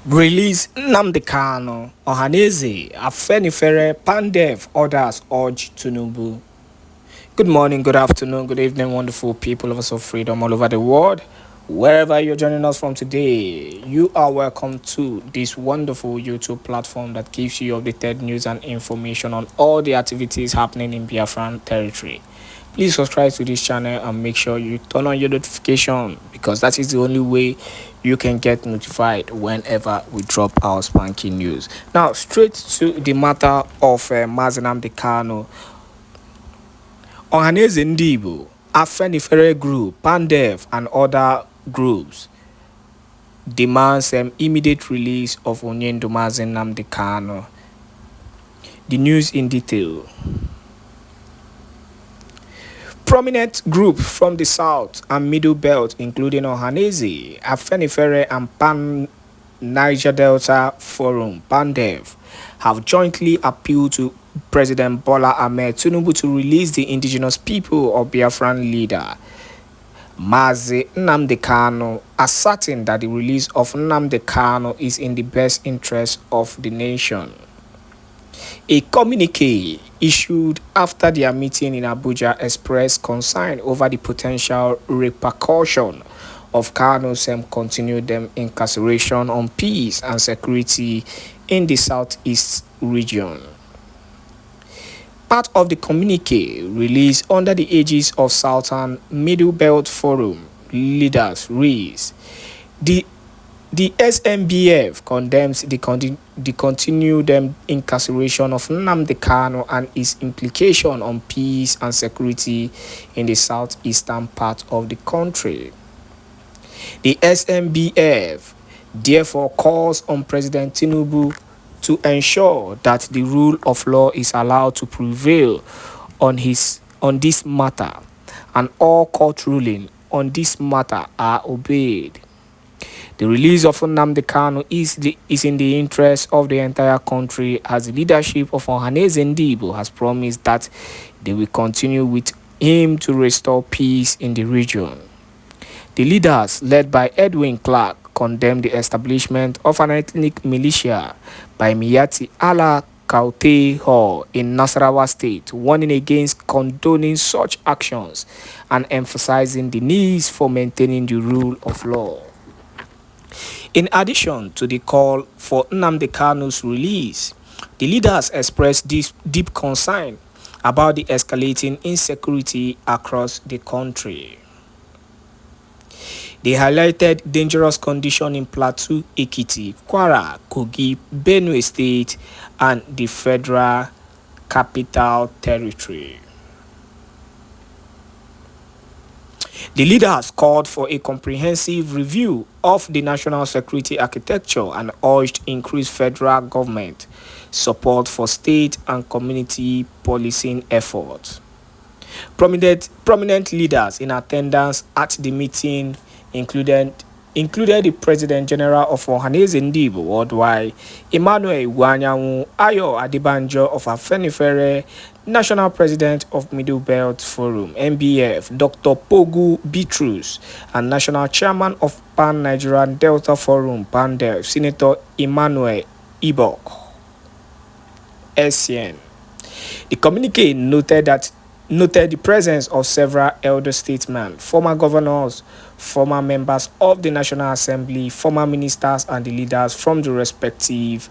Release Nnamdi Kanu, Ohaneze, Afenifere, Pandev, others urge Tinubu. Good morning, good afternoon, good evening, wonderful people of us of freedom all over the world. Wherever you're joining us from today, you are welcome to this wonderful YouTube platform that gives you updated news and information on all the activities happening in Biafran territory. Please subscribe to this channel and make sure you turn on your notification because that is the only way you can get notified whenever we drop our spanking news. Now, straight to the matter of Mazi Nnamdi Kanu. Ohaneze Ndị Igbo, Afenifere Group, Pandev, and other groups demands immediate release of Onyendo Mazi Nnamdi Kanu. The news in detail. Prominent groups from the South and Middle Belt, including Ohaneze, Afenifere, and Pan Niger Delta Forum, Pandev, have jointly appealed to President Bola Ahmed Tinubu to release the indigenous people of Biafran leader Mazi Nnamdi Kanu, asserting that the release of Nnamdi Kanu is in the best interest of the nation. A communique issued after their meeting in Abuja expressed concern over the potential repercussion of Kanu's continued incarceration on peace and security in the southeast region. Part of the communique released under the aegis of Southern Middle Belt Forum leaders reads, The SMBF condemns the continued incarceration of Nnamdi Kanu and its implication on peace and security in the southeastern part of the country. The SMBF therefore calls on President Tinubu to ensure that the rule of law is allowed to prevail on this matter and all court rulings on this matter are obeyed. The release of Nnamdi Kanu is in the interest of the entire country, as the leadership of Ohaneze Ndị Igbo has promised that they will continue with him to restore peace in the region. The leaders, led by Edwin Clark, condemned the establishment of an ethnic militia by Miyetti Allah Kaute Hall in Nasarawa State, warning against condoning such actions and emphasizing the need for maintaining the rule of law. In addition to the call for Nnamdi Kanu's release, the leaders expressed deep concern about the escalating insecurity across the country. They highlighted dangerous conditions in Plateau, Ekiti, Kwara, Kogi, Benue State, and the Federal Capital Territory. The leaders called for a comprehensive review of the national security architecture and urged increased federal government support for state and community policing efforts. Prominent leaders in attendance at the meeting included the President General of Ohaneze Ndị Igbo Worldwide, Emmanuel Igboanyanwu, Ayo Adebanjo of Afenifere, National President of Middle Belt Forum, MBF, Dr. Pogu Bitrus, and National Chairman of Pan-Nigerian Delta Forum, Pandev, Senator Emmanuel Ibok, SCN. The communique noted the presence of several elder statesmen, former governors, former members of the National Assembly, former ministers, and the leaders from the respective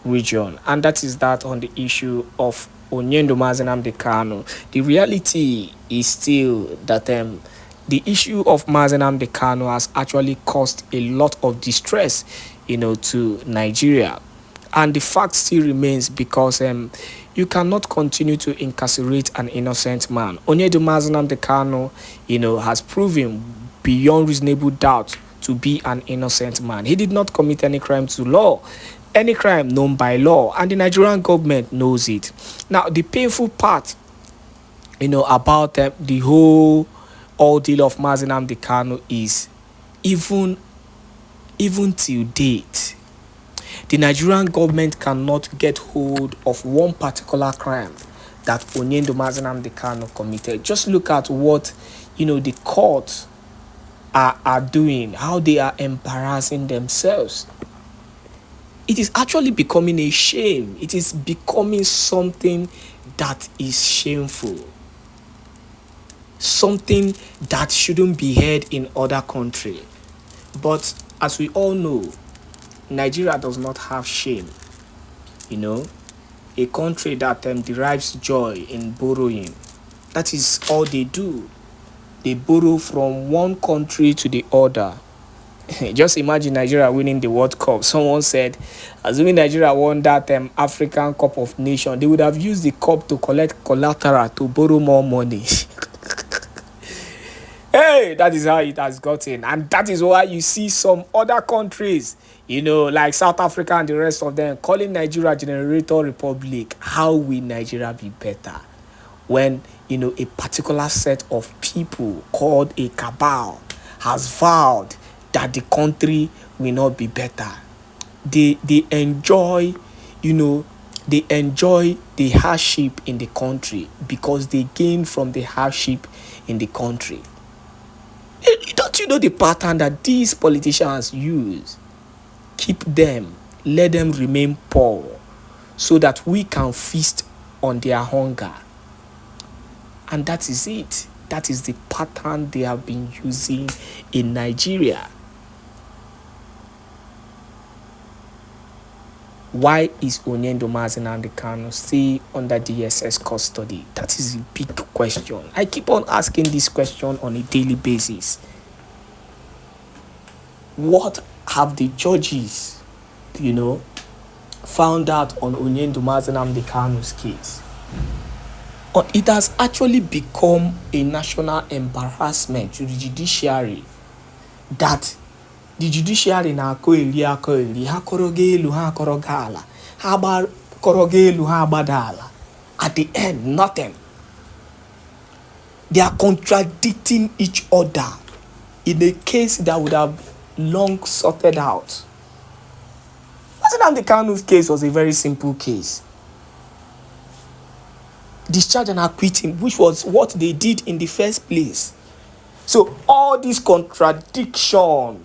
region. And that is that on the issue of Onyendo Mazi Nnamdi Kanu. The reality is still that the issue of Mazi Nnamdi Kanu has actually caused a lot of distress, to Nigeria. And the fact still remains because you cannot continue to incarcerate an innocent man. Onyendo Mazi Nnamdi Kanu, has proven beyond reasonable doubt to be an innocent man. He did not commit any crime to law, any crime known by law, and the Nigerian government knows it. Now, the painful part, about the whole ordeal of Mazi Nnamdi Kanu is even till date, the Nigerian government cannot get hold of one particular crime that Onyendo Mazi Nnamdi Kanu committed. Just look at what, the court are doing, how they are embarrassing themselves. it is actually becoming a shame. It is becoming something that is shameful. Something that shouldn't be heard in other countries. But as we all know, Nigeria does not have shame. A country that derives joy in borrowing. That is all they do. They borrow from one country to the other. Just imagine Nigeria winning the World Cup. Someone said, assuming Nigeria won that African Cup of Nations, they would have used the cup to collect collateral to borrow more money. Hey, that is how it has gotten. And that is why you see some other countries, like South Africa and the rest of them, calling Nigeria Generator Republic. How will Nigeria be better when, a particular set of people called a cabal has vowed that the country will not be better? They enjoy, they enjoy the hardship in the country because they gain from the hardship in the country. Don't you know the pattern that these politicians use? Keep them, let them remain poor so that we can feast on their hunger. And that is it. That is the pattern they have been using in Nigeria. Why is Mazi Nnamdi Kanu still under DSS custody? That is a big question. I keep on asking this question on a daily basis. What have the judges, found out on Mazi Nnamdi Kanu's case? It has actually become a national embarrassment to the judiciary that the judiciary na akọ eri ha kọrọga elu ha kọrọga ala ha kọrọga elu ha agbada ala. At the end, nothing. They are contradicting each other in a case that would have long sorted out. Nnamdi Kanu's case was a very simple case. Discharge and acquit him, which was what they did in the first place. So all this contradiction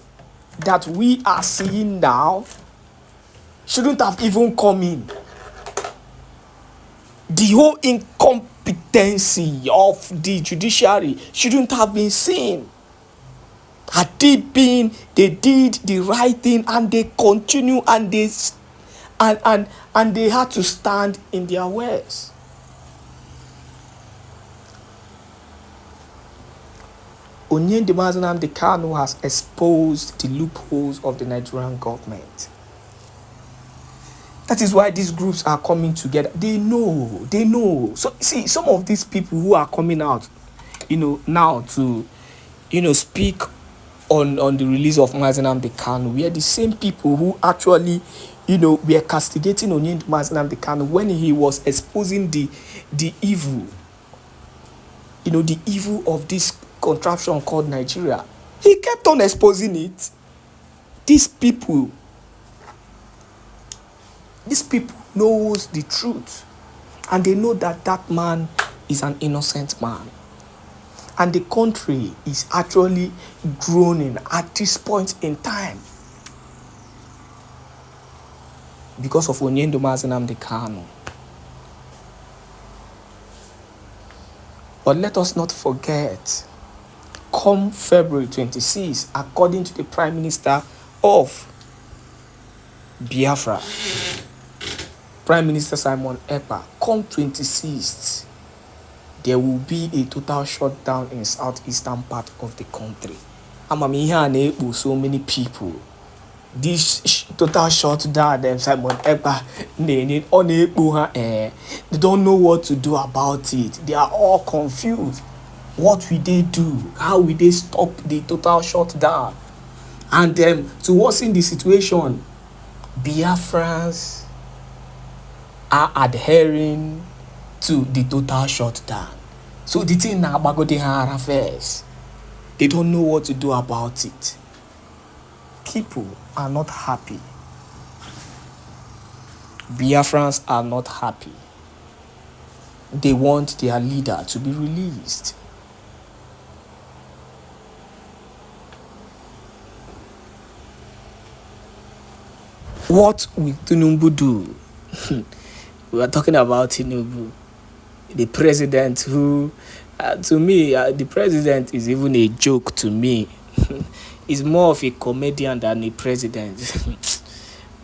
that we are seeing now shouldn't have even come in. The whole incompetency of the judiciary shouldn't have been seen. Had it been, they did the right thing and they continue and they had to stand in their words. Mazi Nnamdi Kanu has exposed the loopholes of the Nigerian government. That is why these groups are coming together. They know. So see, some of these people who are coming out, now to, speak on the release of Mazi Nnamdi Kanu, we are the same people who actually, we are castigating Mazi Nnamdi Kanu when he was exposing the evil, the evil of this contraption called Nigeria. He kept on exposing it. These people knows the truth, and they know that that man is an innocent man, and the country is actually groaning at this point in time because of Mazi Nnamdi Kanu. But let us not forget, come February 26, according to the Prime Minister of Biafra, Prime Minister Simon Ekpa, come 26th, there will be a total shutdown in southeastern part of the country. So many people. This total shutdown, Simon Ekpa, they don't know what to do about it. They are all confused. What will they do? How will they stop the total shutdown? And to worsen the situation, Biafrans are adhering to the total shutdown. So the thing now about the affairs, they don't know what to do about it. People are not happy. Biafrans are not happy. They want their leader to be released. What will Tinubu do? We are talking about Tinubu, the president who, to me, the president is even a joke to me. He's more of a comedian than a president.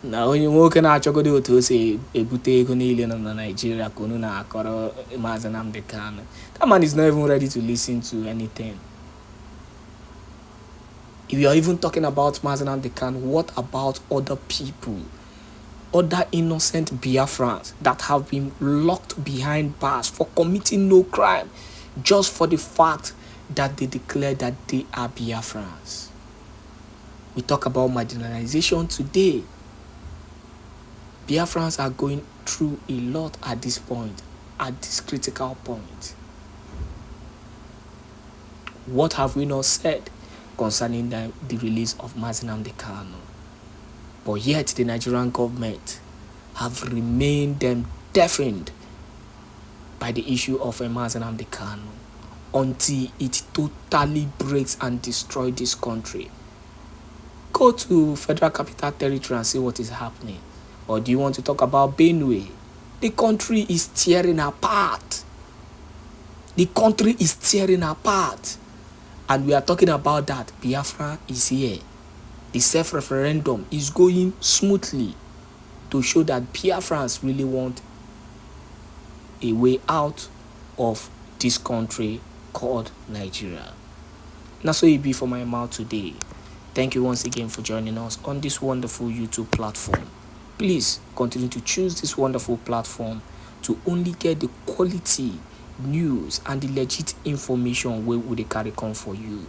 Now, when you're walking out, you're going to say, Ebute Konile na Nigeria, Konuna Akoro, Mazi Nnamdi Kanu. That man is not even ready to listen to anything. If you are even talking about Mazi Nnamdi Kanu, what about other people? Other innocent Biafrans that have been locked behind bars for committing no crime, just for the fact that they declare that they are Biafrans. We talk about marginalization today. Biafrans are going through a lot at this point, at this critical point. What have we not said concerning the release of Mazi Nnamdi Kanu? But yet the Nigerian government have remained deafened by the issue of Mazi Nnamdi Kanu until it totally breaks and destroys this country. Go to Federal Capital Territory and see what is happening. Or do you want to talk about Benue? The country is tearing apart. The country is tearing apart. And we are talking about that. Biafra is here. The self-referendum is going smoothly to show that Biafrans really want a way out of this country called Nigeria. That's so it be for my mouth today. Thank you once again for joining us on this wonderful YouTube platform. Please continue to choose this wonderful platform to only get the quality news and the legit information we will carry on for you.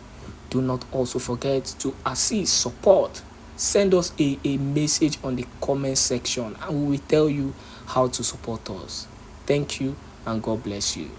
Do not also forget to assist, support. Send us a message on the comment section and we will tell you how to support us. Thank you and God bless you.